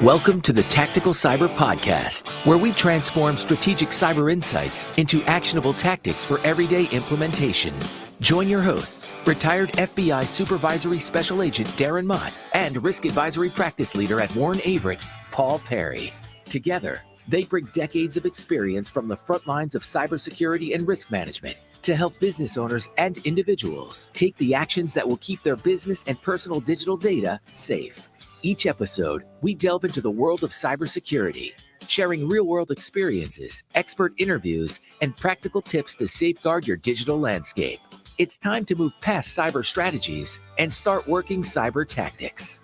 Welcome to the Tactical Cyber Podcast, where we transform strategic cyber insights into actionable tactics for everyday implementation. Join your hosts, retired FBI Supervisory Special Agent Darren Mott and Risk Advisory Practice Leader at Warren Averett, Paul Perry. Together, they bring decades of experience from the front lines of cybersecurity and risk management to help business owners and individuals take the actions that will keep their business and personal digital data safe. Each episode, we delve into the world of cybersecurity, sharing real-world experiences, expert interviews, and practical tips to safeguard your digital landscape. It's time to move past cyber strategies and start working cyber tactics.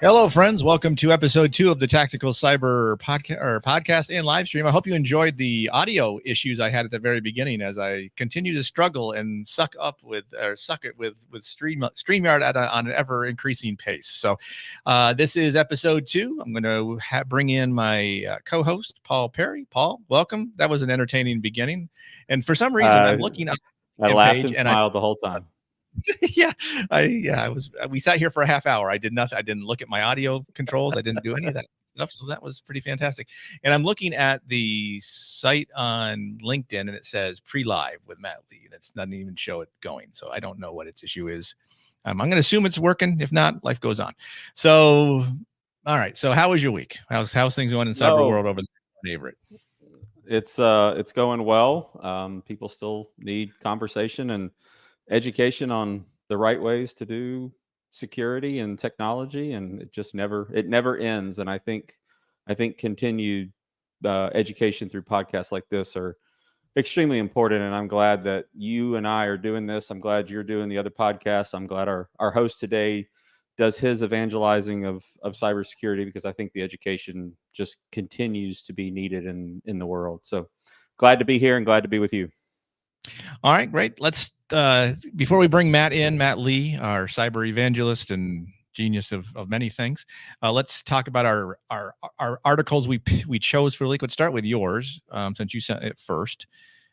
Hello, friends. Welcome to episode 2 of the Tactical Cyber podcast and live stream. I hope you enjoyed the audio issues I had at the very beginning as I continue to struggle and suck it with StreamYard on an ever increasing pace. So this is episode 2. I'm going to bring in my co-host, Paul Perry. Paul, welcome. That was an entertaining beginning. And for some reason, I'm looking up. I laughed and smiled the whole time. We sat here for a half hour. I did nothing. I didn't look at my audio controls. I didn't do any of that stuff. So that was pretty fantastic. And I'm looking at the site on LinkedIn and it says pre-live with Matt Lee and it doesn't even show it going. So I don't know what its issue is. I'm going to assume it's working. If not, life goes on. So, all right. So how was your week? How's things going in cyber world over the favorite? It's going well. People still need conversation and education on the right ways to do security and technology, and it never ends. And I think continued education through podcasts like this are extremely important. And I'm glad that you and I are doing this. I'm glad you're doing the other podcasts. I'm glad our host today does his evangelizing of cybersecurity, because I think the education just continues to be needed in the world. So glad to be here and glad to be with you. All right, great. Let's before we bring Matt Lee, our cyber evangelist and genius of many things, let's talk about our articles we chose for the week. Let's start with yours, since you sent it first.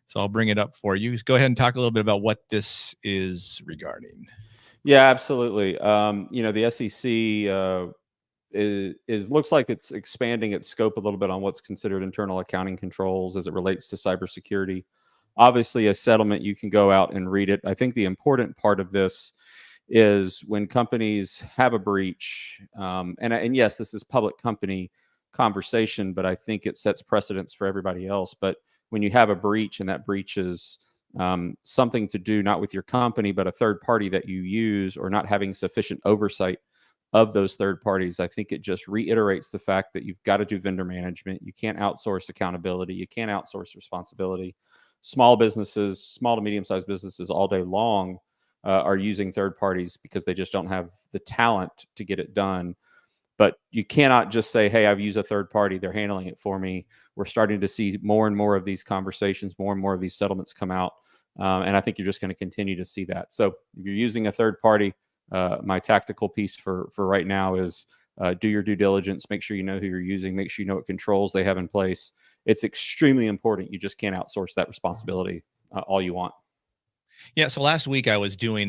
So I'll bring it up for you. Go ahead and talk a little bit about what this is regarding. Yeah, absolutely. The SEC looks like it's expanding its scope a little bit on what's considered internal accounting controls as it relates to cybersecurity. Obviously, a settlement, you can go out and read it. I think the important part of this is when companies have a breach, and yes, this is public company conversation, but I think it sets precedents for everybody else. But when you have a breach and that breach is something to do not with your company, but a third party that you use, or not having sufficient oversight of those third parties, I think it just reiterates the fact that you've got to do vendor management. You can't outsource accountability. You can't outsource responsibility. Small businesses, small to medium-sized businesses all day long are using third parties because they just don't have the talent to get it done. But you cannot just say, hey, I've used a third party, they're handling it for me. We're starting to see more and more of these conversations, more and more of these settlements come out. And I think you're just going to continue to see that. So if you're using a third party, my tactical piece for right now is do your due diligence, make sure you know who you're using, make sure you know what controls they have in place. It's extremely important. You just can't outsource that responsibility all you want. Yeah. So last week I was doing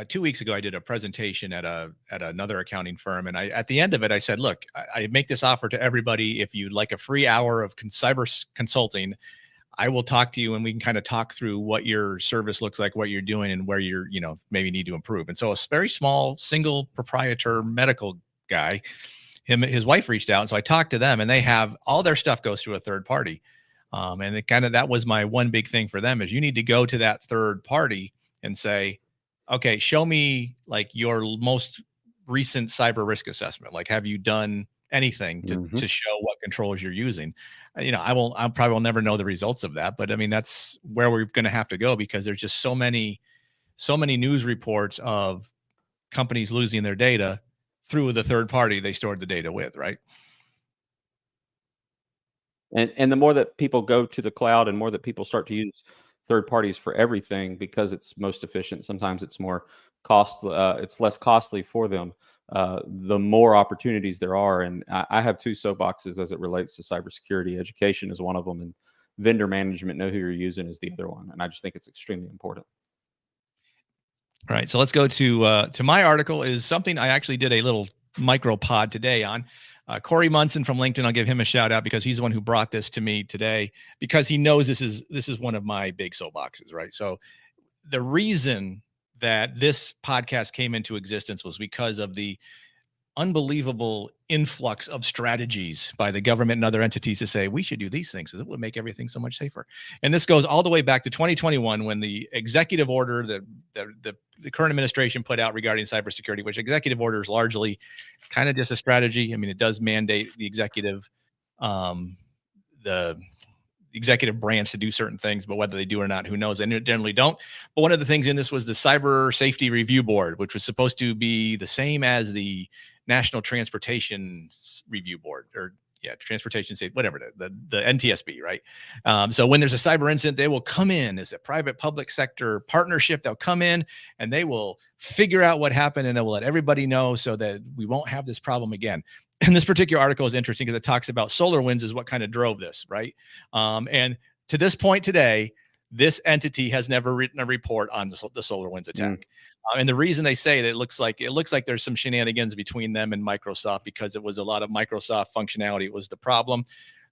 2 weeks ago, I did a presentation at another accounting firm. And at the end of it, I said, look, I make this offer to everybody. If you'd like a free hour of cyber consulting, I will talk to you and we can kind of talk through what your service looks like, what you're doing, and where you're, maybe need to improve. And so a very small single proprietor medical guy, his wife reached out. And so I talked to them, and they have all their stuff goes through a third party. And that was my one big thing for them, is you need to go to that third party and say, okay, show me like your most recent cyber risk assessment. Like, have you done anything to show what controls you're using? I probably will never know the results of that, but I mean, that's where we're going to have to go, because there's just so many news reports of companies losing their data through the third party they stored the data with, right? And the more that people go to the cloud and more that people start to use third parties for everything, because it's most efficient, sometimes it's more it's less costly for them. the more opportunities there are. And I have two soapboxes as it relates to cybersecurity. Education is one of them, and vendor management, know who you're using, is the other one. And I just think it's extremely important. All right, so let's go to my article. Is something I actually did a little micro pod today on. Corey Munson from LinkedIn, I'll give him a shout out because he's the one who brought this to me today, because he knows this is one of my big soapboxes, right? So the reason that this podcast came into existence was because of the unbelievable influx of strategies by the government and other entities to say we should do these things, because it would make everything so much safer. And this goes all the way back to 2021, when the executive order that the current administration put out regarding cybersecurity, which executive order is largely kind of just a strategy. I mean, it does mandate the executive branch to do certain things, but whether they do or not, who knows? They generally don't. But one of the things in this was the Cyber Safety Review Board, which was supposed to be the same as the National Transportation Review Board, or transportation safety, whatever, the NTSB, right? So when there's a cyber incident, they will come in as a private public sector partnership. They'll come in and they will figure out what happened, and they will let everybody know so that we won't have this problem again. And this particular article is interesting because it talks about SolarWinds is what kind of drove this, right? And to this point today, this entity has never written a report on the SolarWinds attack. And the reason they say that it looks like there's some shenanigans between them and Microsoft, because it was a lot of Microsoft functionality was the problem.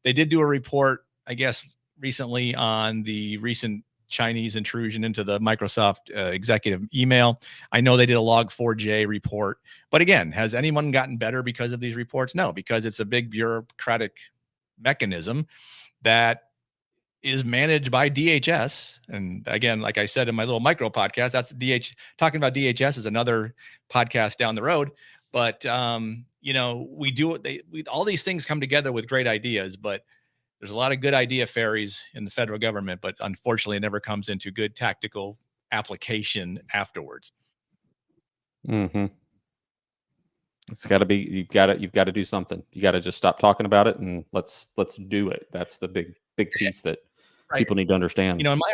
They did do a report, I guess, recently on the recent Chinese intrusion into the Microsoft executive email. I know they did a Log4j report, but again, has anyone gotten better because of these reports? No, because it's a big bureaucratic mechanism that is managed by DHS. And again, like I said in my little micro podcast, that's talking about DHS is another podcast down the road. But all these things come together with great ideas, but there's a lot of good idea fairies in the federal government, but unfortunately it never comes into good tactical application afterwards. Mm-hmm. It's got to be, you've got to do something. You got to just stop talking about it and let's do it. That's the big piece that people need to understand. In my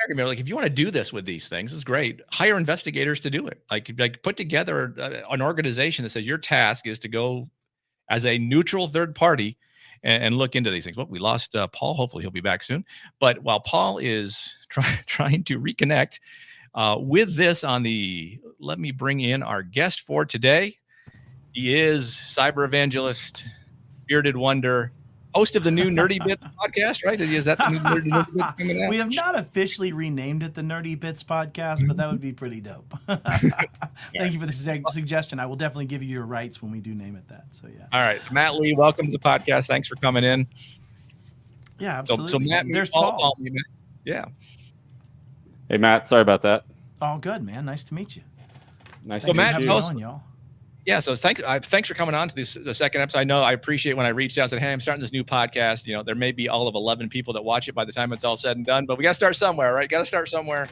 argument, like, if you want to do this with these things, it's great. Hire investigators to do it. Like put together an organization that says your task is to go as a neutral third party and look into these things. Well, we lost Paul. Hopefully he'll be back soon. But while Paul is trying to reconnect with this let me bring in our guest for today. He is cyber evangelist, bearded wonder, host of the new Nerdy Bits podcast, right? Is that the new Nerdy Bits coming out? We have not officially renamed it the Nerdy Bits podcast, but that would be pretty dope. Thank you for the suggestion. I will definitely give you your rights when we do name it that. So yeah. All right. So Matt Lee, welcome to the podcast. Thanks for coming in. Yeah, absolutely. So Matt, there's Paul. Yeah. Hey Matt, sorry about that. All good, man. Nice to meet you. Nice to meet you. Tell us, y'all. Yeah, so thanks for coming on to the second episode. I know I appreciate when I reached out and said, hey, I'm starting this new podcast. There may be all of 11 people that watch it by the time it's all said and done, but we got to start somewhere, right? Got to start somewhere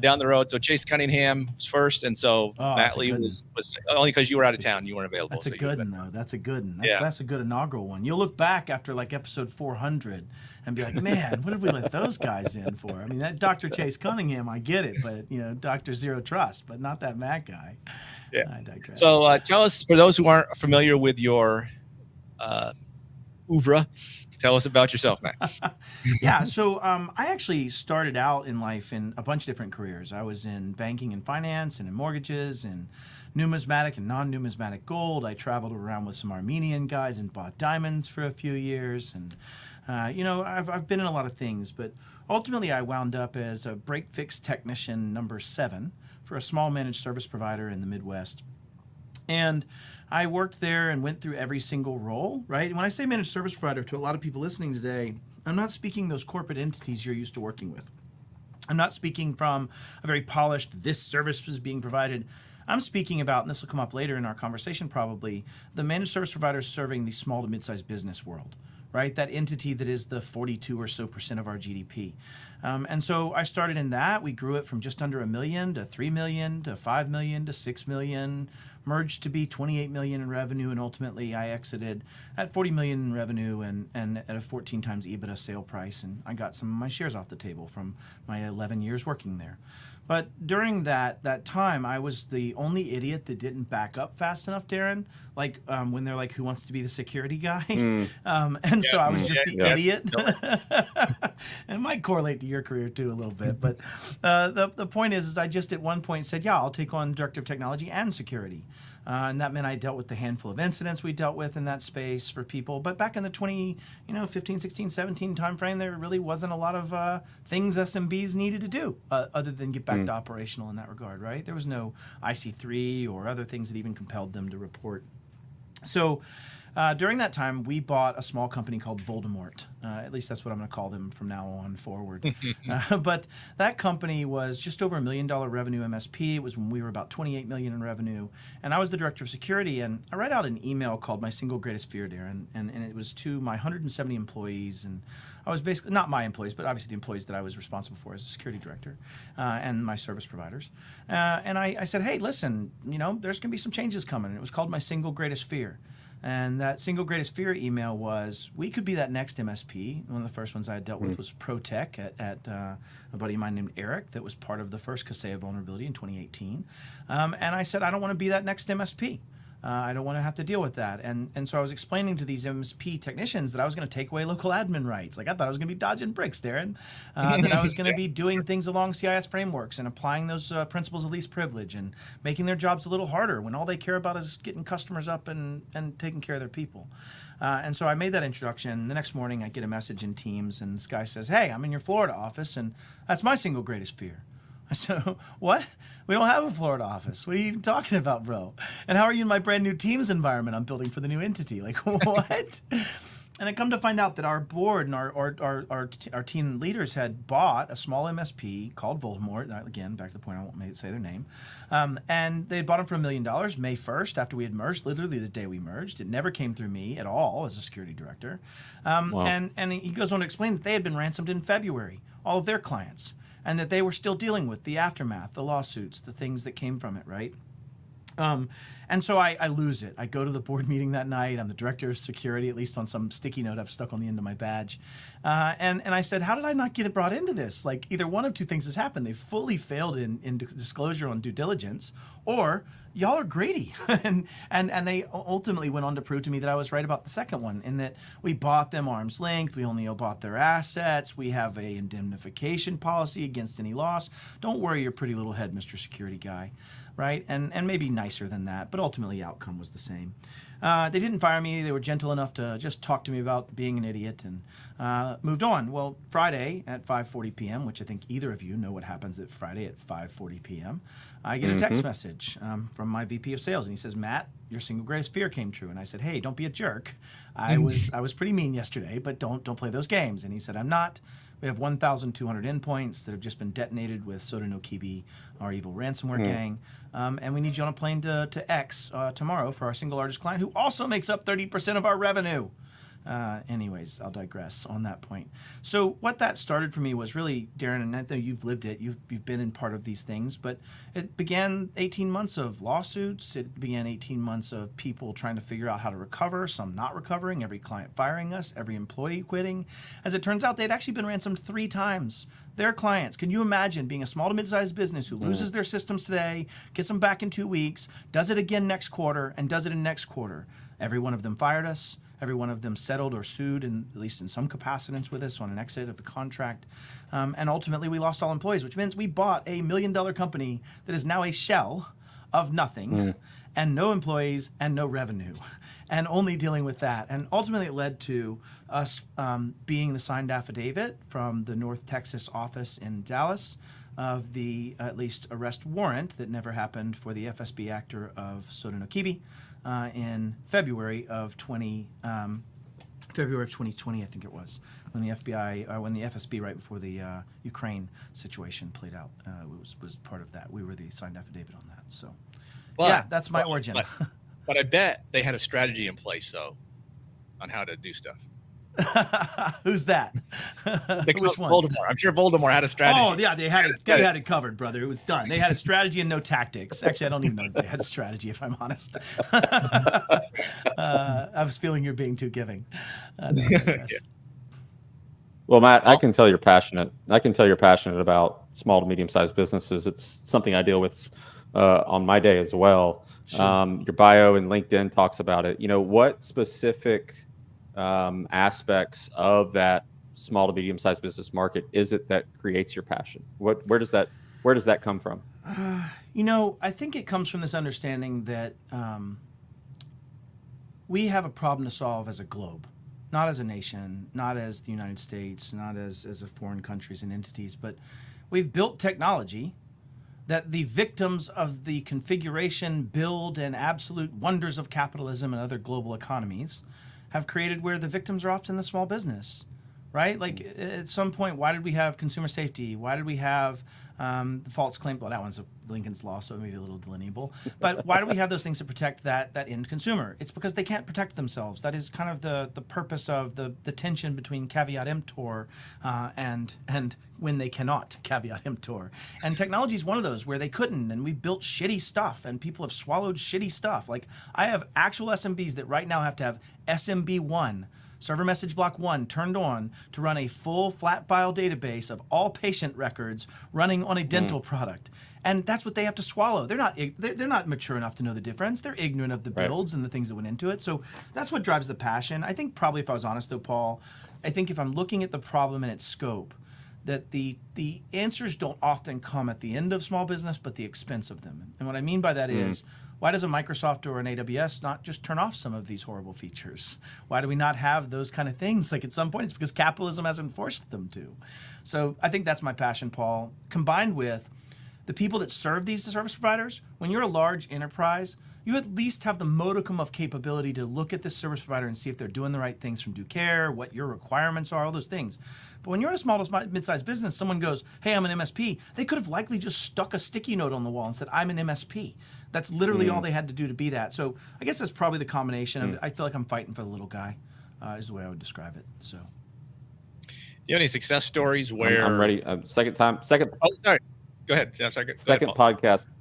down the road. So Chase Cunningham was first, and so Matt Lee was only because you were out of town, you weren't available. That's a good one, though. That's a good one. That's a good inaugural one. You'll look back after like episode 400 and be like, man, what did we let those guys in for? I mean, that Dr. Chase Cunningham, I get it, but Dr. Zero Trust, but not that Matt guy. Yeah. I digress. So tell us, for those who aren't familiar with your oeuvre, tell us about yourself, Matt. Yeah, so I actually started out in life in a bunch of different careers. I was in banking and finance and in mortgages and numismatic and non-numismatic gold. I traveled around with some Armenian guys and bought diamonds for a few years. And, I've been in a lot of things, but ultimately I wound up as a break-fix technician number 7 for a small managed service provider in the Midwest. And I worked there and went through every single role, right? And when I say managed service provider, to a lot of people listening today, I'm not speaking those corporate entities you're used to working with. I'm not speaking from a very polished, this service is being provided. I'm speaking about, and this will come up later in our conversation probably, the managed service providers serving the small to mid-sized business world, right? That entity that is the 42% or so of our GDP. And so I started in that. We grew it from just under $1 million to $3 million to $5 million to $6 million, merged to be $28 million in revenue, and ultimately I exited at $40 million in revenue and at a 14 times EBITDA sale price, and I got some of my shares off the table from my 11 years working there. But during that time, I was the only idiot that didn't back up fast enough, Darren. Like when they're like, "Who wants to be the security guy?" And so I was just the idiot. And it might correlate to your career too a little bit. But the point is I just at one point said, "Yeah, I'll take on director of technology and security." And that meant I dealt with the handful of incidents we dealt with in that space for people. But back in the 15, 16, 17 timeframe, there really wasn't a lot of things SMBs needed to do other than get back to operational in that regard, right? There was no IC3 or other things that even compelled them to report. So during that time, we bought a small company called Voldemort. At least that's what I'm going to call them from now on forward. But that company was just over $1 million revenue MSP. It was when we were about 28 million in revenue. And I was the director of security. And I write out an email called My Single Greatest Fear, Darren. And it was to my 170 employees. And I was basically, not my employees, but obviously the employees that I was responsible for as a security director and my service providers. And I said, hey, listen, there's going to be some changes coming. And it was called My Single Greatest Fear. And that single greatest fear email was, we could be that next MSP. One of the first ones I had dealt with was ProTech at a buddy of mine named Eric that was part of the first Kaseya vulnerability in 2018. And I said, I don't want to be that next MSP. I don't want to have to deal with that. And so I was explaining to these MSP technicians that I was going to take away local admin rights. Like I thought I was going to be dodging bricks, Darren. That I was going to be doing things along CIS frameworks and applying those principles of least privilege and making their jobs a little harder when all they care about is getting customers up and taking care of their people. And so I made that introduction. The next morning I get a message in Teams and this guy says, hey, I'm in your Florida office and that's my single greatest fear. I said, what? We don't have a Florida office. What are you even talking about, bro? And how are you in my brand new Teams environment I'm building for the new entity? Like, what? And I come to find out that our board and our team leaders had bought a small MSP called Voldemort. Again, back to the point, I won't say their name. And they had bought them for $1 million May 1st after we had merged, literally the day we merged. It never came through me at all as a security director. Wow. And he goes on to explain that they had been ransomed in February, all of their clients. And that they were still dealing with the aftermath, the lawsuits, the things that came from it, right? And so I lose it. I go to the board meeting that night. I'm the director of security, at least on some sticky note I've stuck on the end of my badge. And I said, how did I not get it brought into this? Like either one of two things has happened. They fully failed in disclosure on due diligence, or y'all are greedy. and they ultimately went on to prove to me that I was right about the second one, in that we bought them arm's length. We only bought their assets. We have a indemnification policy against any loss. Don't worry your pretty little head, Mr. Security Guy. Right? And maybe nicer than that, but ultimately the outcome was the same. They didn't fire me. They were gentle enough to just talk to me about being an idiot and moved on. Well, Friday at 5:40 p.m., which I think either of you know what happens at Friday at 5:40 p.m., I get a text message from my VP of sales, and he says, Matt, your single greatest fear came true. And I said, hey, don't be a jerk. I was pretty mean yesterday, but don't play those games. And he said, I'm not. We have 1,200 endpoints that have just been detonated with Soda no Kibi, our evil ransomware gang. And we need you on a plane to X tomorrow for our single largest client, who also makes up 30% of our revenue. Anyways, I'll digress on that point. So what that started for me was really, Darren, and I know you've lived it, you've been in part of these things, but it began 18 months of lawsuits. It began 18 months of people trying to figure out how to recover, some not recovering, every client firing us, every employee quitting. As it turns out, they'd actually been ransomed 3 times. Their clients, can you imagine being a small to mid-sized business who loses their systems today, gets them back in 2 weeks, does it again next quarter, and does it in next quarter? Every one of them fired us. Every one of them settled or sued, at least in some capacitance with us on an exit of the contract. And ultimately, we lost all employees, which means we bought a $1 million company that is now a shell of nothing and no employees and no revenue and only dealing with that. And ultimately, it led to us being the signed affidavit from the North Texas office in Dallas of the, at least, arrest warrant that never happened for the FSB actor of Soda no Kibi. In February of 2020, I think it was, when the FSB, right before the Ukraine situation played out, was part of that. We were the signed affidavit on that. So, yeah, that's my origin. But I bet they had a strategy in place, though, on how to do stuff. Who's that? Which one? Voldemort. I'm sure Voldemort had a strategy. Oh, yeah, they had it covered, brother. It was done. They had a strategy and no tactics. Actually, I don't even know if they had a strategy, if I'm honest. I was feeling you're being too giving. No, Well, Matt, I Well, can tell you're passionate. I can tell you're passionate about small to medium-sized businesses. It's something I deal with on my day as well. Sure. Your bio and LinkedIn talks about it. What specific aspects of that small to medium-sized business market is it that creates your passion? Where does that come from? I think it comes from this understanding that we have a problem to solve as a globe, not as a nation, not as the United States, not as a foreign countries and entities, but we've built technology that the victims of the configuration, build, and absolute wonders of capitalism and other global economies have created, where the victims are often the small business, right? Like at some point, why did we have consumer safety? Why did we have the false claim? Well, that one's Lincoln's Law, so maybe a little delineable. But why do we have those things to protect that end consumer? It's because they can't protect themselves. That is kind of the purpose of the tension between caveat emptor and when they cannot caveat emptor. And technology is one of those where they couldn't, and we built shitty stuff, and people have swallowed shitty stuff. Like I have actual SMBs that right now have to have SMB1, server message block 1, turned on to run a full flat file database of all patient records running on a dental product. And that's what they have to swallow. They're not mature enough to know the difference. They're ignorant of the builds and the things that went into it. So that's what drives the passion. I think probably, if I was honest though, Paul, I think if I'm looking at the problem and its scope, that the answers don't often come at the end of small business, but the expense of them. And what I mean by that is, why does a Microsoft or an AWS not just turn off some of these horrible features? Why do we not have those kind of things? Like at some point, it's because capitalism hasn't forced them to. So I think that's my passion, Paul, combined with the people that serve these service providers. When you're a large enterprise, you at least have the modicum of capability to look at this service provider and see if they're doing the right things from due care, what your requirements are, all those things. But when you're a small to mid-sized business, someone goes, hey, I'm an MSP. They could have likely just stuck a sticky note on the wall and said, I'm an MSP. That's literally all they had to do to be that. So I guess that's probably the combination of it. I feel like I'm fighting for the little guy, is the way I would describe it. So, do you have any success stories where I'm ready. Second. Oh, sorry. Go ahead. Yeah, sorry. Second podcast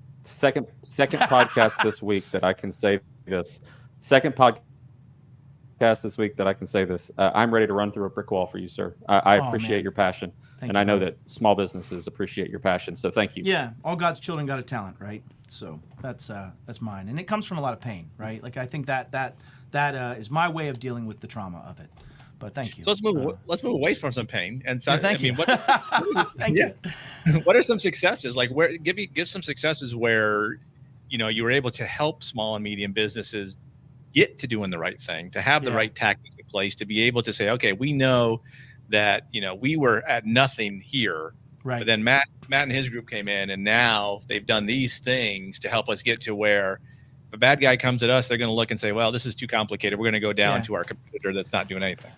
this week that I can say this. Second podcast this week that I can say this. I'm ready to run through a brick wall for you, sir. I appreciate your passion. Thank and you, I know brother. that small businesses appreciate your passion. So thank you. Yeah, all God's children got a talent, right? So that's mine, and it comes from a lot of pain, right? Like I think that is my way of dealing with the trauma of it. But thank you. So let's move away from some pain. And so, Yeah, thank you. Thank you. What are some successes? Like give some successes where you were able to help small and medium businesses get to doing the right thing, to have the right tactics in place, to be able to say, okay, we know that we were at nothing here, right? But then Matt and his group came in, and now they've done these things to help us get to where if a bad guy comes at us, they're going to look and say, well, this is too complicated. We're going to go down to our competitor that's not doing anything.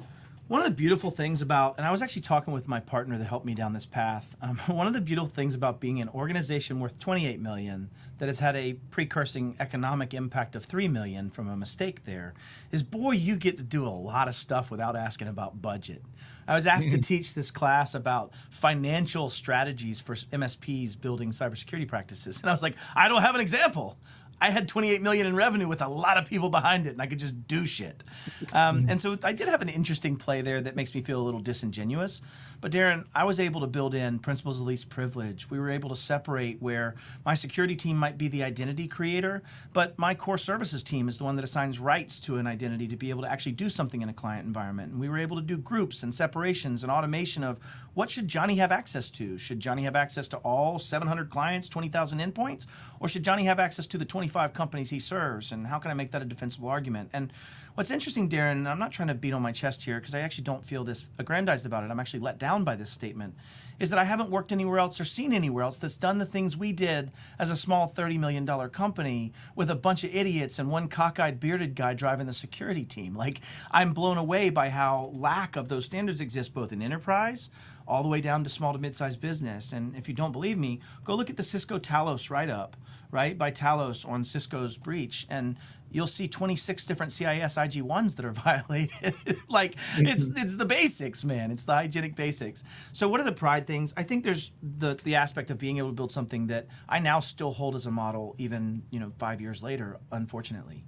One of the beautiful things about, and I was actually talking with my partner that helped me down this path. One of the beautiful things about being an organization worth $28 million that has had a precursing economic impact of $3 million from a mistake there is, boy, you get to do a lot of stuff without asking about budget. I was asked to teach this class about financial strategies for MSPs building cybersecurity practices. And I was like, I don't have an example. I had 28 million in revenue with a lot of people behind it, and I could just do shit. And so I did have an interesting play there that makes me feel a little disingenuous. But Darren, I was able to build in principles of least privilege. We were able to separate where my security team might be the identity creator, but my core services team is the one that assigns rights to an identity to be able to actually do something in a client environment. And we were able to do groups and separations and automation of what should Johnny have access to? Should Johnny have access to all 700 clients, 20,000 endpoints? Or should Johnny have access to the 25 companies he serves? And how can I make that a defensible argument? And what's interesting, Darren, and I'm not trying to beat on my chest here because I actually don't feel this aggrandized about it. I'm actually let down by this statement, is that I haven't worked anywhere else or seen anywhere else that's done the things we did as a small $30 million company with a bunch of idiots and one cockeyed bearded guy driving the security team. Like, I'm blown away by how lack of those standards exist both in enterprise all the way down to small to mid-sized business. And if you don't believe me, go look at the Cisco Talos write-up, right, by Talos on Cisco's breach. And you'll see 26 different CIS IG1s that are violated. Like it's the basics, man. It's the hygienic basics. So what are the pride things? I think there's the aspect of being able to build something that I now still hold as a model, even 5 years later, unfortunately,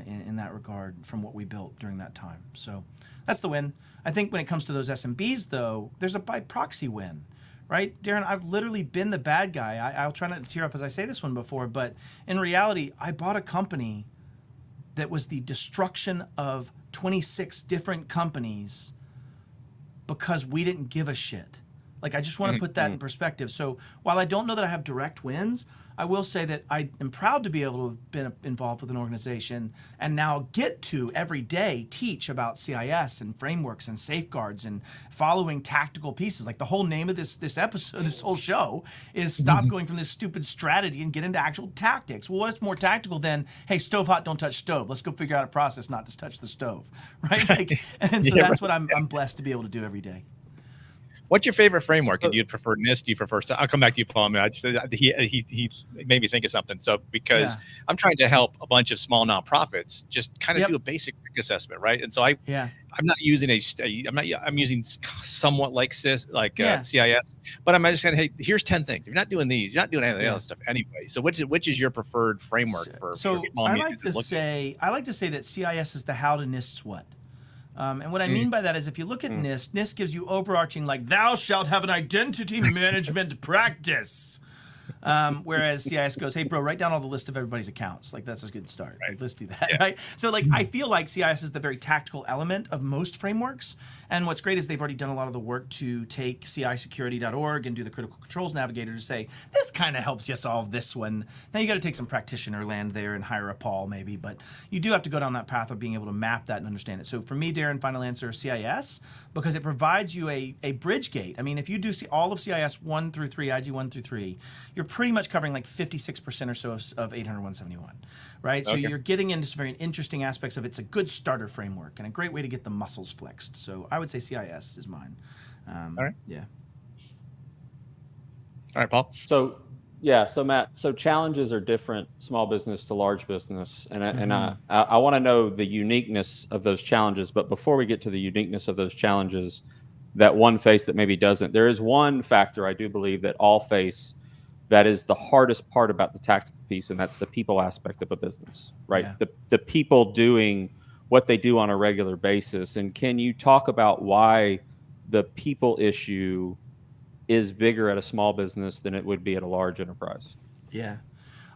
in that regard from what we built during that time. So that's the win. I think when it comes to those SMBs, though, there's a by proxy win. Right, Darren, I've literally been the bad guy. I'll try not to tear up as I say this one before, but in reality, I bought a company that was the destruction of 26 different companies because we didn't give a shit. Like, I just want to put that in perspective. So while I don't know that I have direct wins, I will say that I am proud to be able to have been involved with an organization and now get to every day teach about CIS and frameworks and safeguards and following tactical pieces. Like the whole name of this episode, this whole show is stop going from this stupid strategy and get into actual tactics. Well, what's more tactical than, hey, stove hot, don't touch stove. Let's go figure out a process not to touch the stove, right? Like, and so that's what I'm blessed to be able to do every day. What's your favorite framework? Do you prefer NIST? Do you prefer? I'll come back to you, Paul. I mean, I just he made me think of something. So because I'm trying to help a bunch of small nonprofits just kind of do a basic risk assessment, right? And so I'm not using I'm using somewhat like CIS, but I'm just saying, hey, here's 10 things. If you're not doing these, you're not doing any of the other stuff anyway. So which is your preferred framework for small I like to say that CIS is the how to NIST's what. And what I mean by that is if you look at NIST gives you overarching, like, thou shalt have an identity management practice. Whereas CIS goes, hey, bro, write down all the list of everybody's accounts. Like, that's a good start. Right. Like, let's do that, right? So, like, I feel like CIS is the very tactical element of most frameworks. And what's great is they've already done a lot of the work to take cisecurity.org and do the critical controls navigator to say, this kind of helps you solve this one. Now, you got to take some practitioner land there and hire a Paul, maybe. But you do have to go down that path of being able to map that and understand it. So, for me, Darren, final answer, CIS, because it provides you a bridge gate. I mean, if you do see all of CIS 1 through 3, IG 1 through 3, you're pretty much covering like 56% or so of 800-171, right? So you're getting into some very interesting aspects of it's a good starter framework and a great way to get the muscles flexed. So I would say CIS is mine. All right. Yeah. All right, Paul. So Matt, so challenges are different, small business to large business, and I want to know the uniqueness of those challenges. But before we get to the uniqueness of those challenges, that one face that maybe doesn't, there is one factor I do believe that all face that is the hardest part about the tactical piece, and that's the people aspect of a business, right? Yeah. The people doing what they do on a regular basis. And can you talk about why the people issue is bigger at a small business than it would be at a large enterprise? Yeah.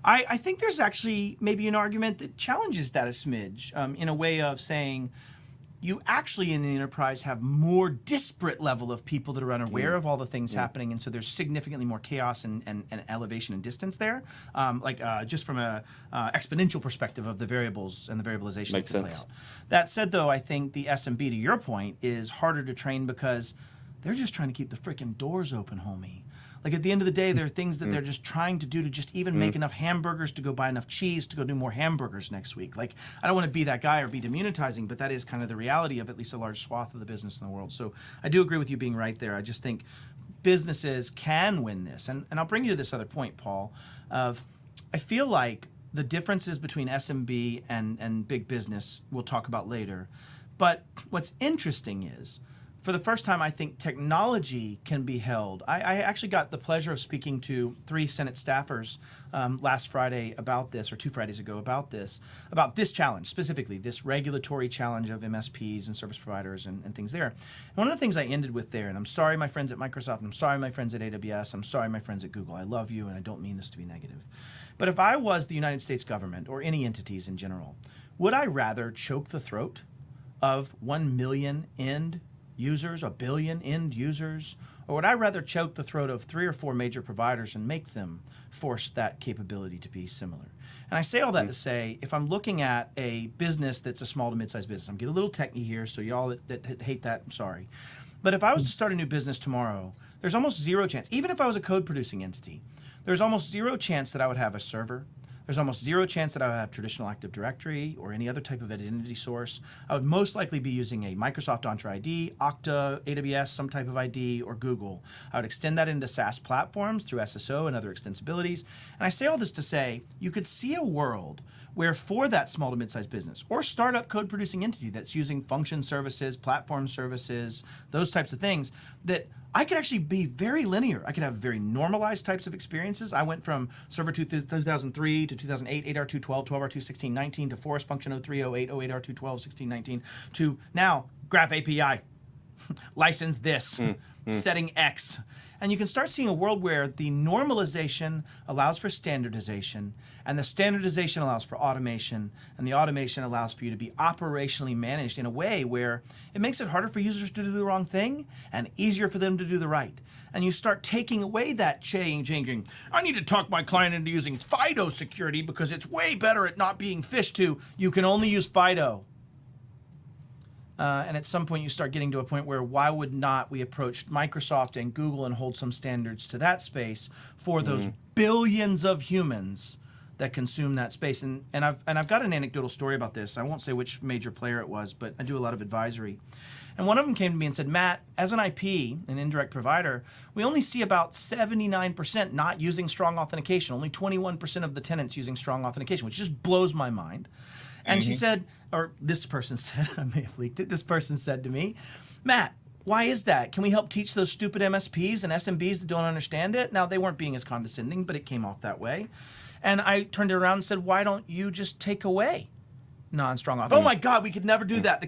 I think there's actually maybe an argument that challenges that a smidge in a way of saying, you actually in the enterprise have more disparate level of people that are unaware of all the things happening, and so there's significantly more chaos and elevation and distance there, just from a exponential perspective of the variables and the variabilization that can play out. That said, though, I think the SMB, to your point, is harder to train because they're just trying to keep the freaking doors open, homie. Like, at the end of the day, there are things that they're just trying to do to just even make enough hamburgers to go buy enough cheese to go do more hamburgers next week. Like, I don't want to be that guy or be demunitizing, but that is kind of the reality of at least a large swath of the business in the world. So I do agree with you being right there. I just think businesses can win this. And I'll bring you to this other point, Paul, of I feel like the differences between SMB and big business we'll talk about later. But what's interesting is, for the first time, I think technology can be held. I actually got the pleasure of speaking to 3 Senate staffers last Friday about this, or 2 Fridays ago about this challenge, specifically this regulatory challenge of MSPs and service providers and things there. And one of the things I ended with there, and I'm sorry my friends at Microsoft, I'm sorry my friends at AWS, I'm sorry my friends at Google, I love you and I don't mean this to be negative. But if I was the United States government or any entities in general, would I rather choke the throat of 1 million end users, 1 billion end users, or would I rather choke the throat of 3 or 4 major providers and make them force that capability to be similar? And I say all that to say, if I'm looking at a business that's a small to mid-sized business, I'm getting a little techie here, so y'all that hate that, I'm sorry. But if I was to start a new business tomorrow, there's almost zero chance, even if I was a code producing entity, there's almost zero chance that I would have a server, There's almost zero chance that I would have traditional Active Directory or any other type of identity source. I would most likely be using a Microsoft Entra ID, Okta, AWS, some type of ID, or Google. I would extend that into SaaS platforms through SSO and other extensibilities. And I say all this to say, you could see a world where for that small to mid-sized business or startup code producing entity that's using function services, platform services, those types of things, that I could actually be very linear. I could have very normalized types of experiences. I went from Server 2003 to 2008, 8R2, 12, 12R2, 16, 19 to Forest Function 03, 08, 08R2, 12, 16, 19 to now Graph API, license this, setting X. And you can start seeing a world where the normalization allows for standardization, and the standardization allows for automation, and the automation allows for you to be operationally managed in a way where it makes it harder for users to do the wrong thing and easier for them to do the right. And you start taking away that changing. I need to talk my client into using FIDO security because it's way better at not being phished to. You can only use FIDO. And at some point you start getting to a point where why would not we approach Microsoft and Google and hold some standards to that space for those billions of humans that consume that space. And I've got an anecdotal story about this. I won't say which major player it was, but I do a lot of advisory. And one of them came to me and said, Matt, as an IP, an indirect provider, we only see about 79% not using strong authentication, only 21% of the tenants using strong authentication, which just blows my mind. And she said, or this person said, I may have leaked it, this person said to me, Matt, why is that? Can we help teach those stupid MSPs and SMBs that don't understand it? Now, they weren't being as condescending, but it came off that way. And I turned it around and said, why don't you just take away non-strong auth? Oh my God, we could never do that.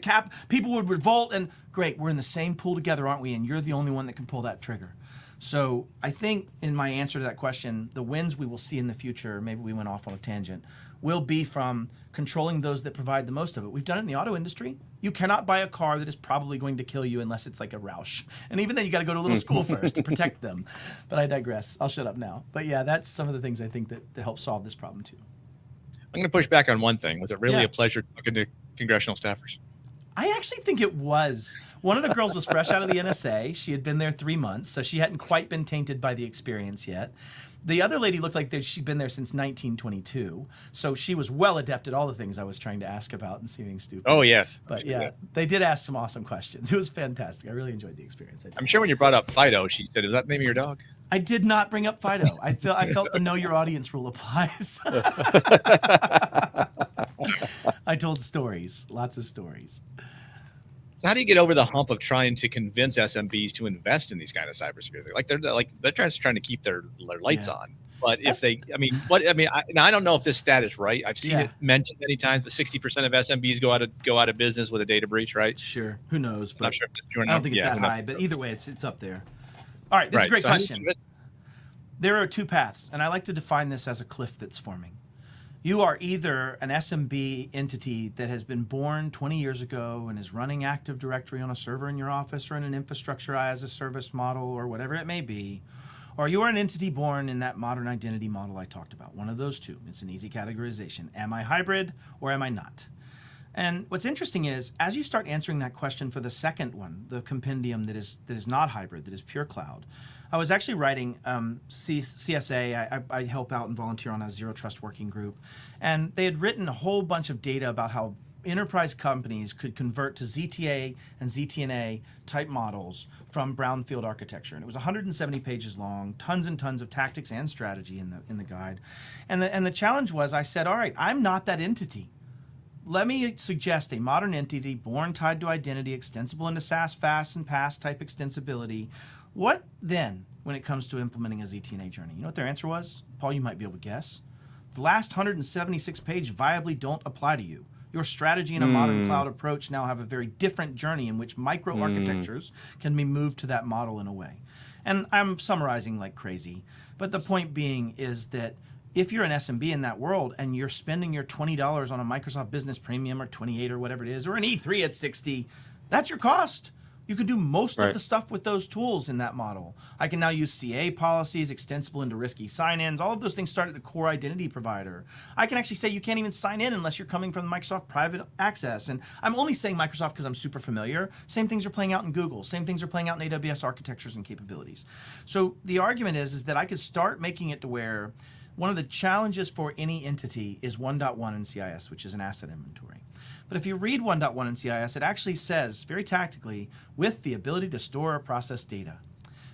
People would revolt, and great, we're in the same pool together, aren't we? And you're the only one that can pull that trigger. So I think in my answer to that question, the wins we will see in the future, maybe we went off on a tangent, will be from controlling those that provide the most of it. We've done it in the auto industry. You cannot buy a car that is probably going to kill you unless it's like a Roush. And even then, you got to go to a little school first to protect them. But I digress. I'll shut up now. But yeah, that's some of the things I think that help solve this problem too. I'm going to push back on one thing. Was it really a pleasure talking to congressional staffers? I actually think it was. One of the girls was fresh out of the NSA. She had been there 3 months, so she hadn't quite been tainted by the experience yet. The other lady looked like she'd been there since 1922, so she was well adept at all the things I was trying to ask about and seeming stupid. Oh, yes. But yeah, they did ask some awesome questions. It was fantastic. I really enjoyed the experience. I'm sure when you brought up Fido, she said, is that the name of your dog? I did not bring up Fido. I felt the know your audience rule applies. I told stories, lots of stories. How do you get over the hump of trying to convince SMBs to invest in these kind of cybersecurity? They're just trying to keep their lights on. But if I don't know if this stat is right. I've seen it mentioned many times, but 60% of SMBs go out of business with a data breach, right? Sure. Who knows? But I'm not sure I don't think it's that high. But either way, it's up there. All right. This is a great question. There are two paths, and I like to define this as a cliff that's forming. You are either an SMB entity that has been born 20 years ago and is running Active Directory on a server in your office or in an infrastructure as a service model or whatever it may be, or you are an entity born in that modern identity model I talked about. One of those two. It's an easy categorization. Am I hybrid or am I not? And what's interesting is, as you start answering that question for the second one, the compendium that is not hybrid, that is pure cloud, I was actually writing CSA. I help out and volunteer on a Zero Trust working group. And they had written a whole bunch of data about how enterprise companies could convert to ZTA and ZTNA type models from brownfield architecture. And it was 170 pages long, tons and tons of tactics and strategy in the guide. And the challenge was, I said, all right, I'm not that entity. Let me suggest a modern entity born tied to identity, extensible into SaaS, FAS, and PaaS type extensibility. What then when it comes to implementing a ZTNA journey? You know what their answer was? Paul, you might be able to guess. The last 176 page viably don't apply to you. Your strategy and a modern cloud approach now have a very different journey in which micro-architectures can be moved to that model in a way. And I'm summarizing like crazy, but the point being is that if you're an SMB in that world and you're spending your $20 on a Microsoft Business Premium or 28 or whatever it is, or an E3 at 60, that's your cost. You can do most of the stuff with those tools in that model. I can now use CA policies, extensible into risky sign-ins. All of those things start at the core identity provider. I can actually say you can't even sign in unless you're coming from the Microsoft Private Access. And I'm only saying Microsoft because I'm super familiar. Same things are playing out in Google. Same things are playing out in AWS architectures and capabilities. So the argument is that I could start making it to where one of the challenges for any entity is 1.1 in CIS, which is an asset inventory. But if you read 1.1 in CIS, it actually says very tactically, with the ability to store or process data.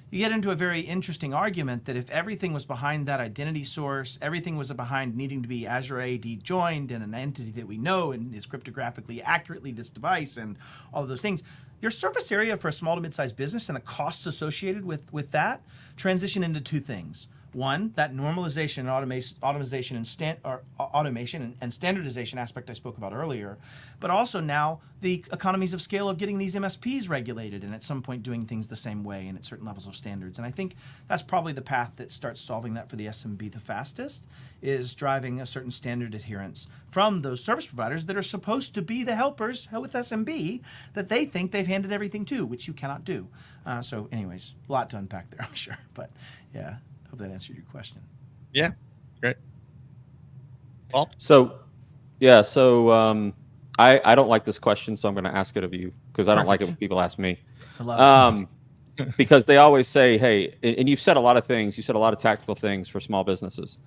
You get into a very interesting argument that if everything was behind that identity source, everything was behind needing to be Azure AD joined and an entity that we know and is cryptographically accurately this device and all of those things, your surface area for a small to mid-sized business and the costs associated with that transition into two things. One, that normalization and automation and standardization aspect I spoke about earlier, but also now the economies of scale of getting these MSPs regulated and at some point doing things the same way and at certain levels of standards. And I think that's probably the path that starts solving that for the SMB the fastest, is driving a certain standard adherence from those service providers that are supposed to be the helpers with SMB that they think they've handed everything to, which you cannot do. So anyways, a lot to unpack there, I'm sure. But yeah. Hope that answered your question. Yeah, great. Paul? So, yeah, so I don't like this question, so I'm going to ask it of you because I don't like it when people ask me. I love it. Because they always say, hey, and you've said a lot of things. You said a lot of tactical things for small businesses.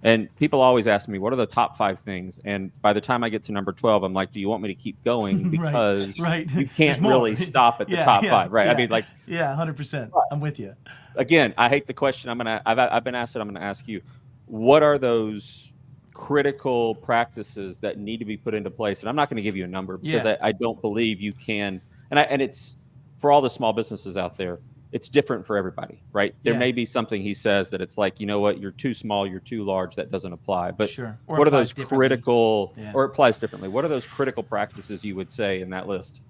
And people always ask me, what are the top 5 things? And by the time I get to number 12, I'm like, do you want me to keep going? Because right. you can't really stop at the top 5, right? Yeah. I mean, like, yeah, 100%. I'm with you. Again, I hate the question. I've been asked it. I'm going to ask you, what are those critical practices that need to be put into place? And I'm not going to give you a number because I don't believe you can. And it's for all the small businesses out there. It's different for everybody, right? There may be something he says that it's like, you know what, you're too small, you're too large, that doesn't apply. But what are those critical, or it applies differently? What are those critical practices you would say in that list?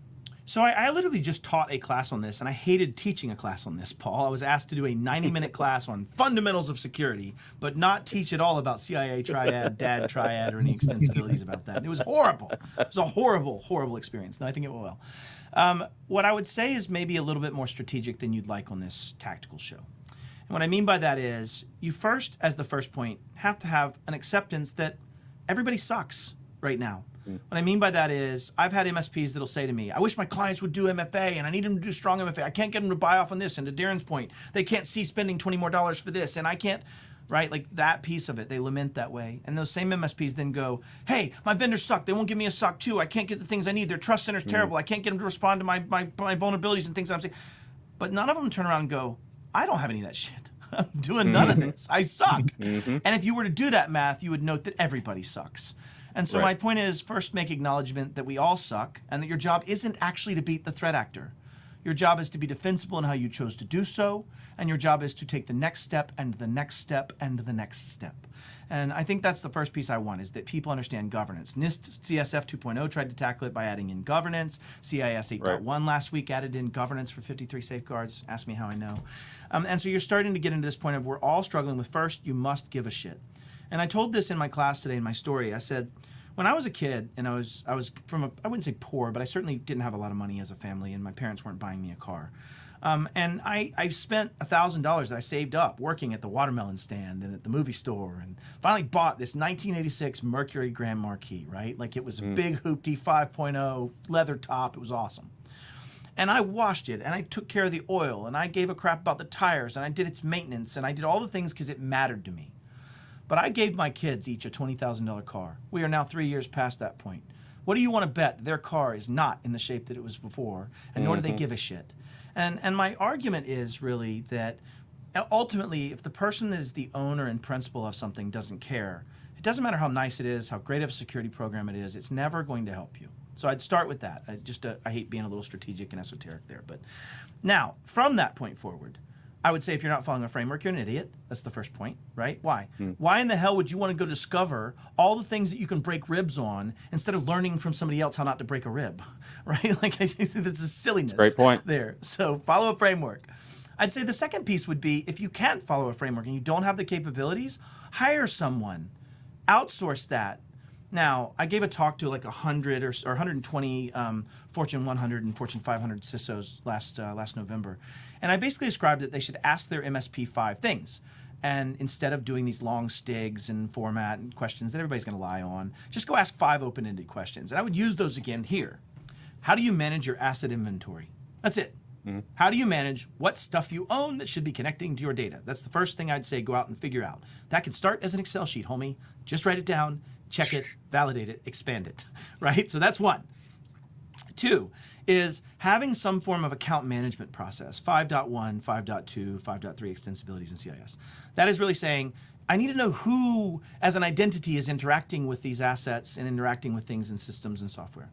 So I literally just taught a class on this, and I hated teaching a class on this, Paul. I was asked to do a 90-minute class on fundamentals of security, but not teach at all about CIA triad, DAD triad, or any extensibilities about that. And it was horrible. It was a horrible, horrible experience. No, I think it went well. What I would say is maybe a little bit more strategic than you'd like on this tactical show. And what I mean by that is you first, as the first point, have to have an acceptance that everybody sucks right now. What I mean by that is I've had MSPs that'll say to me, I wish my clients would do MFA and I need them to do strong MFA. I can't get them to buy off on this. And to Darren's point, they can't see spending $20 more for this. And I can't, right? Like that piece of it, they lament that way. And those same MSPs then go, hey, my vendors suck. They won't give me a SOC 2. I can't get the things I need. Their trust center's terrible. I can't get them to respond to my vulnerabilities and things that I'm saying. But none of them turn around and go, I don't have any of that shit. I'm doing none of this. I suck. And if you were to do that math, you would note that everybody sucks. And so my point is, first make acknowledgement that we all suck and that your job isn't actually to beat the threat actor. Your job is to be defensible in how you chose to do so, and your job is to take the next step and the next step and the next step. And I think that's the first piece I want, is that people understand governance. NIST CSF 2.0 tried to tackle it by adding in governance. CIS 8.1 last week added in governance for 53 safeguards. Ask me how I know. And so you're starting to get into this point of we're all struggling with, first, you must give a shit. And I told this in my class today in my story. I said, when I was a kid, and I was from a, I wouldn't say poor, but I certainly didn't have a lot of money as a family, and my parents weren't buying me a car. And I spent $1,000 that I saved up working at the watermelon stand and at the movie store, and finally bought this 1986 Mercury Grand Marquis, right? Like it was a big hoopty 5.0 leather top. It was awesome. And I washed it, and I took care of the oil, and I gave a crap about the tires, and I did its maintenance, and I did all the things because it mattered to me. But I gave my kids each a $20,000 car. We are now 3 years past that point. What do you want to bet? Their car is not in the shape that it was before, and nor do they give a shit. And my argument is really that ultimately, if the person that is the owner and principal of something doesn't care, it doesn't matter how nice it is, how great of a security program it is, it's never going to help you. So I'd start with that. I hate being a little strategic and esoteric there. But now, from that point forward, I would say if you're not following a framework, you're an idiot. That's the first point, right? Why? Why in the hell would you want to go discover all the things that you can break ribs on instead of learning from somebody else how not to break a rib, right? Like, I think that's a silliness. Great point. There. So follow a framework. I'd say the second piece would be if you can't follow a framework and you don't have the capabilities, hire someone. Outsource that. Now, I gave a talk to like 100 or 120 Fortune 100 and Fortune 500 CISOs last November. And I basically described that they should ask their MSP 5 things. And instead of doing these long stigs and format and questions that everybody's going to lie on, just go ask 5 open-ended questions. And I would use those again here. How do you manage your asset inventory? That's it. Mhm. How do you manage what stuff you own that should be connecting to your data? That's the first thing I'd say, go out and figure out. That can start as an Excel sheet, homie. Just write it down, check it, validate it, expand it, right? So that's one. Two is having some form of account management process, 5.1, 5.2, 5.3 extensibilities in CIS. That is really saying, I need to know who as an identity is interacting with these assets and interacting with things in systems and software.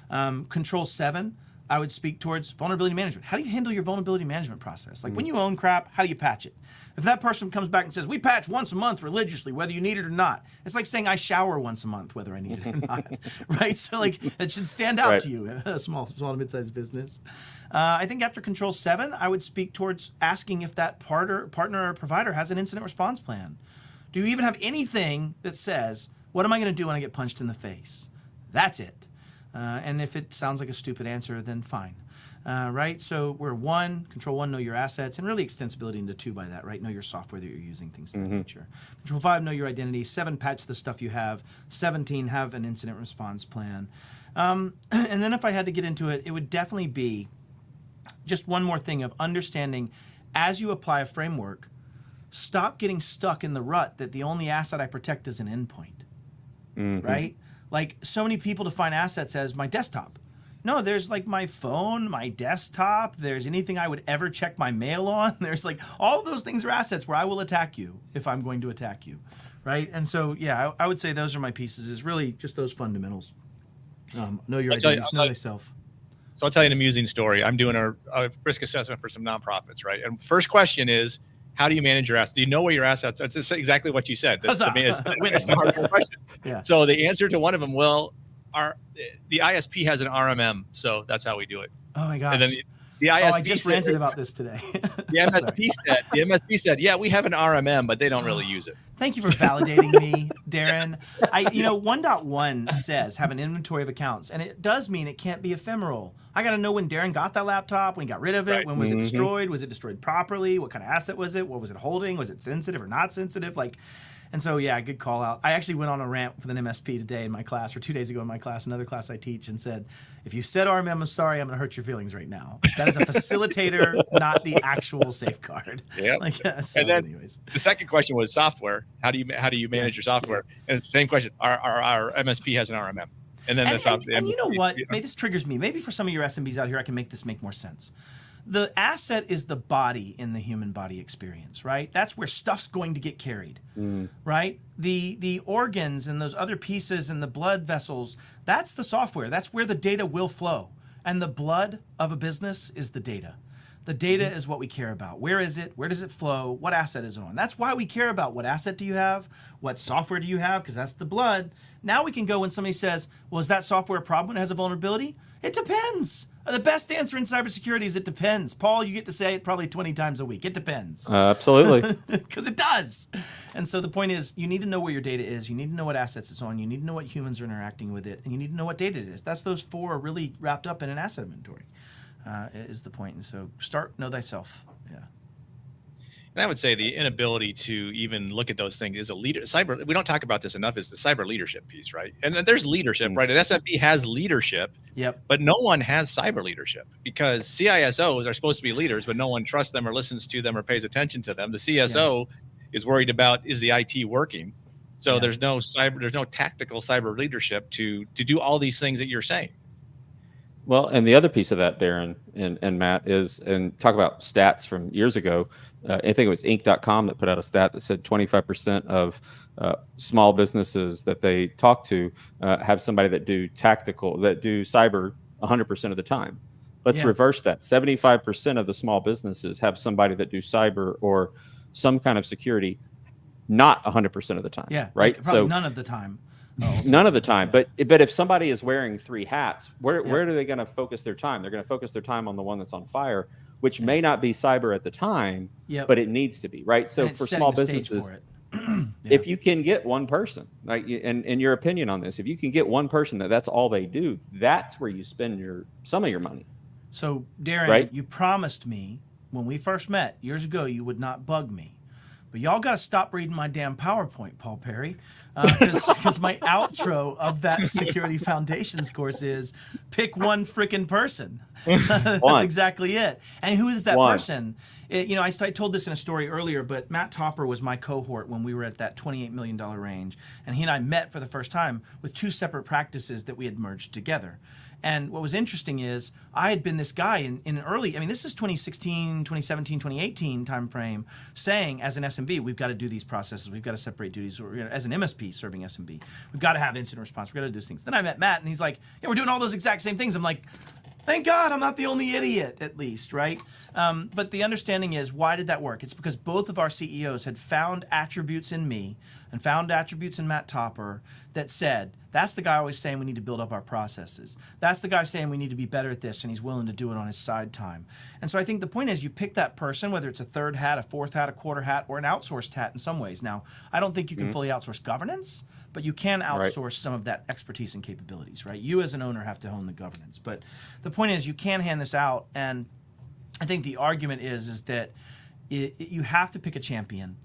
Control 7, I would speak towards vulnerability management. How do you handle your vulnerability management process? Like when you own crap, how do you patch it? If that person comes back and says, we patch once a month religiously, whether you need it or not, it's like saying I shower once a month, whether I need it or not, right? So like that should stand out to you, a small to mid-sized business. I think after Control 7, I would speak towards asking if that partner or provider has an incident response plan. Do you even have anything that says, what am I going to do when I get punched in the face? That's it. And if it sounds like a stupid answer, then fine. Right? So we're 1, Control 1, know your assets, and really extensibility into 2 by that, right? Know your software that you're using, things of that nature. Control 5, know your identity. 7, patch the stuff you have. 17, have an incident response plan. And then if I had to get into it, it would definitely be just one more thing of understanding as you apply a framework, stop getting stuck in the rut that the only asset I protect is an endpoint, right? Like so many people define assets as my desktop. No, there's like my phone, my desktop, there's anything I would ever check my mail on. There's like all of those things are assets where I will attack you if I'm going to attack you, right? And so, yeah, I would say those are my pieces, is really just those fundamentals. Know your identity, know thyself. So I'll tell you an amusing story. I'm doing a risk assessment for some nonprofits, right? And first question is, how do you manage your assets? Do you know where your assets are? It's exactly what you said. It's a hardcore question. Yeah. So the answer to one of them, well, the ISP has an RMM, so that's how we do it. Oh my gosh. And then the ISP I just ranted about this today. The MSP said, yeah, we have an RMM, but they don't really use it. Thank you for validating me, Darren. 1.1 says have an inventory of accounts, and it does mean it can't be ephemeral. I got to know when Darren got that laptop, when he got rid of it, right. When was it destroyed? Was it destroyed properly? What kind of asset was it? What was it holding? Was it sensitive or not sensitive? And so, yeah, good call out. I actually went on a rant with an MSP today in my class, or 2 days ago in my class, another class I teach, and said, if you said RMM, I'm sorry, I'm going to hurt your feelings right now. That is a facilitator, not the actual safeguard. Yeah. And then anyways. The second question was software. How do you manage your software? And it's the same question. Our MSP has an RMM. And then and you know what? Maybe this triggers me. Maybe for some of your SMBs out here, I can make this make more sense. The asset is the body in the human body experience, right? That's where stuff's going to get carried, right? The organs and those other pieces and the blood vessels, that's the software. That's where the data will flow. And the blood of a business is the data. The data is what we care about. Where is it? Where does it flow? What asset is it on? That's why we care about what asset do you have? What software do you have? Because that's the blood. Now we can go when somebody says, well, is that software a problem when it has a vulnerability? It depends. The best answer in cybersecurity is it depends. Paul, you get to say it probably 20 times a week. It depends. Absolutely. Because it does. And so the point is, you need to know where your data is. You need to know what assets it's on. You need to know what humans are interacting with it. And you need to know what data it is. That's those 4 really wrapped up in an asset inventory, is the point. And so know thyself. Yeah. And I would say the inability to even look at those things is a leader. Cyber, we don't talk about this enough, is the cyber leadership piece, right? And then there's leadership, right? An SMB has leadership, but no one has cyber leadership, because CISOs are supposed to be leaders, but no one trusts them or listens to them or pays attention to them. The CSO is worried about, is the IT working? So there's no tactical cyber leadership to do all these things that you're saying. Well, and the other piece of that, Darren and Matt, is, and talk about stats from years ago. I think it was Inc.com that put out a stat that said 25% of small businesses that they talk to have somebody that do cyber 100% of the time. Let's reverse that. 75% of the small businesses have somebody that do cyber or some kind of security not 100% of the time. Yeah, right. Like so none of the time. None of the time. But if somebody is wearing 3 hats, where are they going to focus their time? They're going to focus their time on the one that's on fire, which may not be cyber at the time, but it needs to be, right? So for small businesses, if you can get one person, like, and your opinion on this, if you can get one person that's all they do, that's where you spend some of your money. So Darren, you promised me when we first met years ago, you would not bug me. but y'all got to stop reading my damn PowerPoint, Paul Perry, because my outro of that Security Foundations course is pick one freaking person. That's exactly it. And who is that person? I told this in a story earlier, but Matt Topper was my cohort when we were at that $28 million range. And he and I met for the first time with 2 separate practices that we had merged together. And what was interesting is I had been this guy in an early, this is 2016, 2017, 2018 timeframe, saying as an SMB, we've got to do these processes. We've got to separate duties. Or, as an MSP serving SMB, we've got to have incident response. We've got to do these things. Then I met Matt and he's like, yeah, we're doing all those exact same things. I'm like, thank God I'm not the only idiot, at least, right? But the understanding is, why did that work? It's because both of our CEOs had found attributes in me and found attributes in Matt Topper that said, that's the guy always saying we need to build up our processes. That's the guy saying we need to be better at this, and he's willing to do it on his side time. And so I think the point is, you pick that person, whether it's a third hat, a fourth hat, a quarter hat, or an outsourced hat in some ways. Now, I don't think you can fully outsource governance, but you can outsource some of that expertise and capabilities, right? You as an owner have to own the governance. But the point is, you can hand this out, and I think the argument is that you have to pick a champion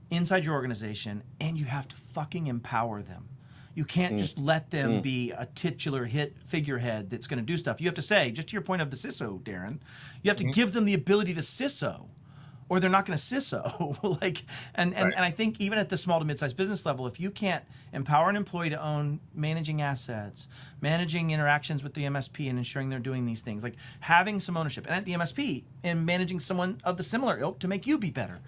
inside your organization, and you have to fucking empower them. You can't just let them be a titular figurehead that's going to do stuff. You have to say, just to your point of the CISO, Darren, you have to give them the ability to CISO, or they're not going to CISO. And I think even at the small to mid-sized business level, if you can't empower an employee to own managing assets, managing interactions with the MSP and ensuring they're doing these things, like having some ownership, and at the MSP, and managing someone of the similar ilk to make you be better.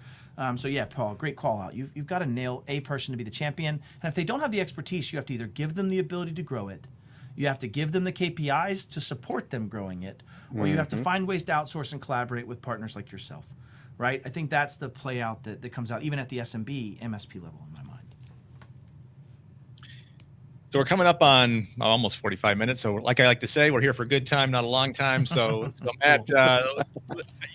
So yeah, Paul, great call out. You've got to nail a person to be the champion. And if they don't have the expertise, you have to either give them the ability to grow it, you have to give them the KPIs to support them growing it, or you have to find ways to outsource and collaborate with partners like yourself, right? I think that's the play out that comes out even at the SMB, MSP level in my mind. So we're coming up on almost 45 minutes. So like I like to say, we're here for a good time, not a long time. So Matt,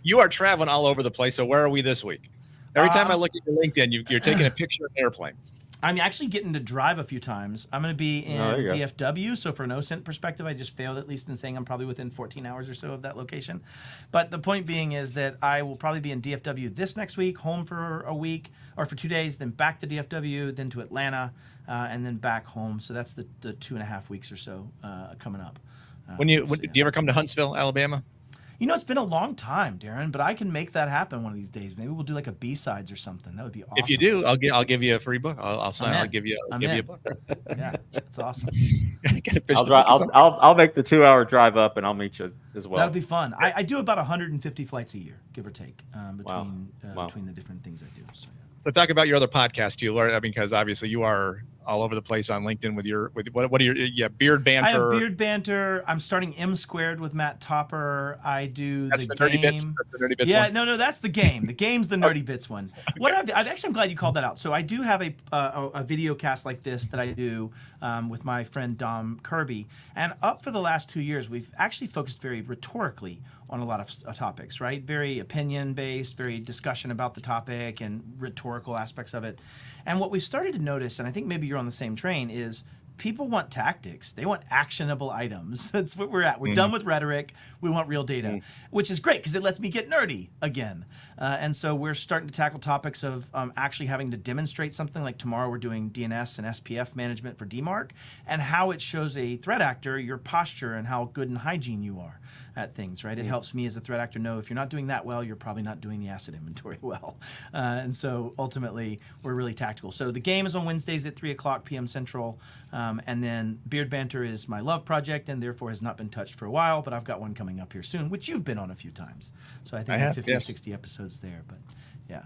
you are traveling all over the place. So where are we this week? Every time I look at your LinkedIn, you're taking a picture of an airplane. I'm actually getting to drive a few times. I'm going to be in DFW. So for an OSINT perspective, I just failed at least in saying I'm probably within 14 hours or so of that location. But the point being is that I will probably be in DFW this next week, home for a week or for 2 days, then back to DFW, then to Atlanta, and then back home. So that's the 2.5 weeks or so coming up. Do you ever come to Huntsville, Alabama? It's been a long time, Darren, but I can make that happen one of these days. Maybe we'll do like a B-sides or something. That would be awesome. If you do, I'll give you a free book. I'll give you a book. Yeah, that's awesome. I'll make the 2-hour drive up, and I'll meet you as well. That'll be fun. I do about 150 flights a year, give or take, between the different things I do. So, yeah. So talk about your other podcast too, Laura, because obviously you are all over the place on LinkedIn with what are your Beard Banter? I have Beard Banter. I'm starting M Squared with Matt Topper. I do that's the Nerdy game. Bits. That's the Nerdy Bits yeah, one. no, that's the game. The game's the Nerdy Bits one. What I'm glad you called that out. So I do have a video cast like this that I do with my friend Dom Kirby, and up for the last 2 years, we've actually focused very rhetorically on a lot of topics, right? Very opinion-based, very discussion about the topic and rhetorical aspects of it. And what we've started to notice, and I think maybe you're on the same train, is people want tactics. They want actionable items. That's what we're at. We're done with rhetoric. We want real data, which is great because it lets me get nerdy again. And so we're starting to tackle topics of actually having to demonstrate something. Like tomorrow we're doing DNS and SPF management for DMARC and how it shows a threat actor your posture and how good in hygiene you are at things, right? It helps me as a threat actor know if you're not doing that well, you're probably not doing the asset inventory well. And so ultimately, we're really tactical. So the game is on Wednesdays at 3:00 p.m. Central. And then Beard Banter is my love project and therefore has not been touched for a while, but I've got one coming up here soon, which you've been on a few times. So I think I have 50 or 60 episodes there, but yeah.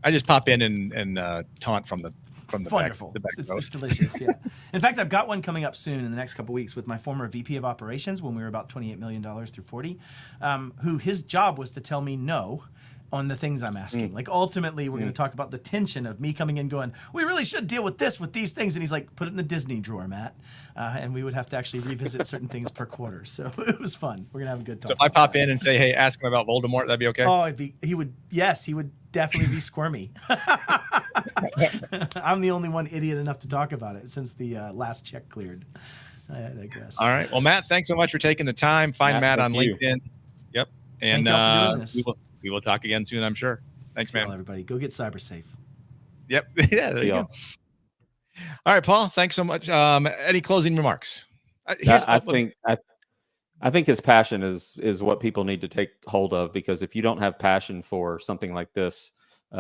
I just pop in and taunt from the wonderful. Back It's delicious, yeah. In fact, I've got one coming up soon in the next couple of weeks with my former VP of operations when we were about $28 million through 40, who his job was to tell me no on the things I'm asking. Like ultimately, we're going to talk about the tension of me coming in going, we really should deal with these things. And he's like, put it in the Disney drawer, Matt. And we would have to actually revisit certain things per quarter. So it was fun. We're going to have a good talk. So if I pop in and say, hey, ask him about Voldemort, that'd be okay? Oh, he would definitely be squirmy. I'm the only one idiot enough to talk about it since the last check cleared. I guess. All right. Well, Matt, thanks so much for taking the time. Find Matt on LinkedIn. Yep. And Thank y'all for doing this. we will talk again soon, I'm sure. Thanks, man. Everybody, go get cyber safe. Yep. Yeah. There See you y'all. go. All right, Paul. Thanks so much. Any closing remarks? I think his passion is what people need to take hold of, because if you don't have passion for something like this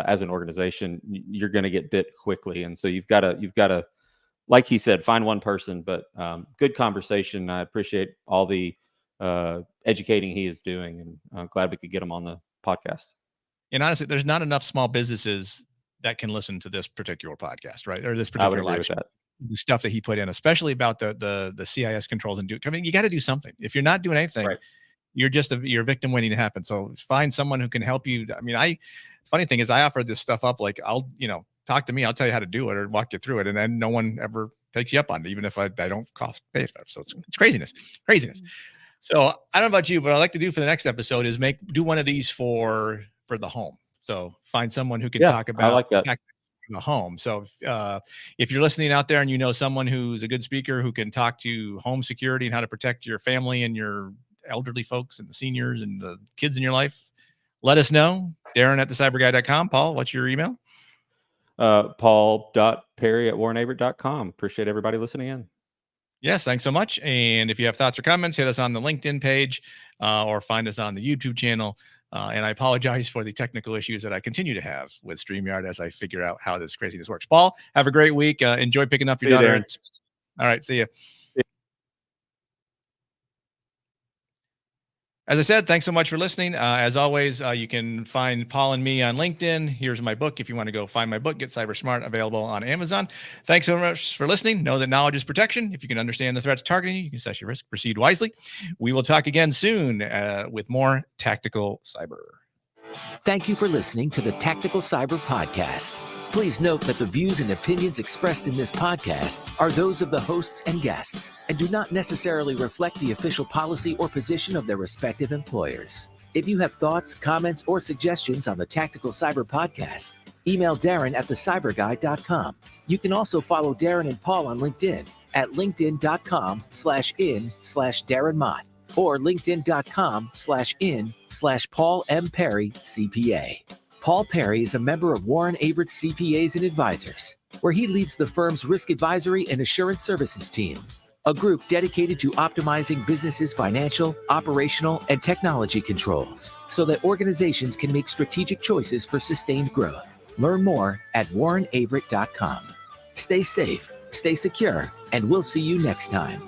as an organization, you're going to get bit quickly. And so you've got to, like he said, find one person. But good conversation. I appreciate all the educating he is doing, and I'm glad we could get him on the podcast. And honestly, there's not enough small businesses that can listen to this particular podcast, right? Or this particular live show. The stuff that he put in, especially about the CIS controls and you got to do something. If you're not doing anything, right, you're a victim waiting to happen. So find someone who can help you. I mean, funny thing is I offer this stuff up. Like talk to me, I'll tell you how to do it or walk you through it. And then no one ever takes you up on it, even if I don't pay for it. So it's craziness. So I don't know about you, but what I'd like to do for the next episode is do one of these for the home. So find someone who can talk about I like that. the home. So if you're listening out there and you know someone who's a good speaker who can talk to home security and how to protect your family and your elderly folks and the seniors and the kids in your life, let us know. Darren at thecyberguy.com. Paul, what's your email? Paul.perry@warrenaverett.com. Appreciate everybody listening in. Yes, thanks so much. And if you have thoughts or comments, hit us on the LinkedIn page or find us on the YouTube channel. And I apologize for the technical issues that I continue to have with StreamYard as I figure out how this craziness works. Paul, have a great week. Enjoy picking up your daughter. All right, see you. As I said, thanks so much for listening. As always, you can find Paul and me on LinkedIn. Here's my book. If you want to go find my book, Get Cyber Smart, available on Amazon. Thanks so much for listening. Know that knowledge is protection. If you can understand the threats targeting you, you can assess your risk, proceed wisely. We will talk again soon with more Tactical Cyber. Thank you for listening to the Tactical Cyber Podcast. Please note that the views and opinions expressed in this podcast are those of the hosts and guests and do not necessarily reflect the official policy or position of their respective employers. If you have thoughts, comments, or suggestions on the Tactical Cyber Podcast, email Darren at thecyberguy.com. You can also follow Darren and Paul on LinkedIn at linkedin.com/in/Darren Mott or linkedin.com/in/Paul M. Perry CPA. Paul Perry is a member of Warren Averett CPAs and Advisors, where he leads the firm's risk advisory and assurance services team, a group dedicated to optimizing businesses' financial, operational, and technology controls so that organizations can make strategic choices for sustained growth. Learn more at warrenaverett.com. Stay safe, stay secure, and we'll see you next time.